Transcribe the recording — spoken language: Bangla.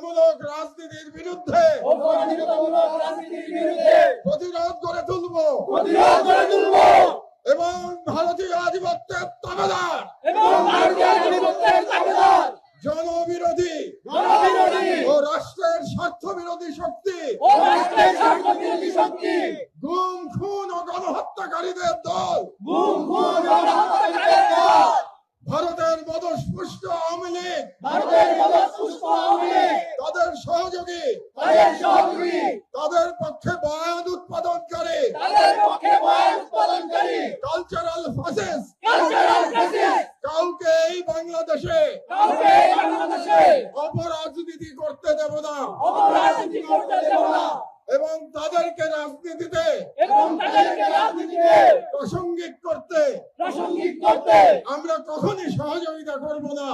অপরাধমূলক রাজনীতির বিরুদ্ধে প্রতিরোধ গড়ে তুলব এবং ভারতীয় আধিপত্যের তাবেদার জনবিরোধী ও রাষ্ট্রের স্বার্থ বিরোধী শক্তি গুম খুন ও গণহত্যাকারীদের দল ভারতের মদস্পুষ্ট আওয়ামী লীগ তাদের সহযোগী তাদের পক্ষে বয়ান উৎপাদনকারী কালচারাল ফ্যাসিস্ট কাউকে এই বাংলাদেশে অপরাজনীতি করতে দেব না এবং তাদেরকে রাজনীতিতে প্রাসঙ্গিক করতে আমরা কখনই সহযোগিতা করব না।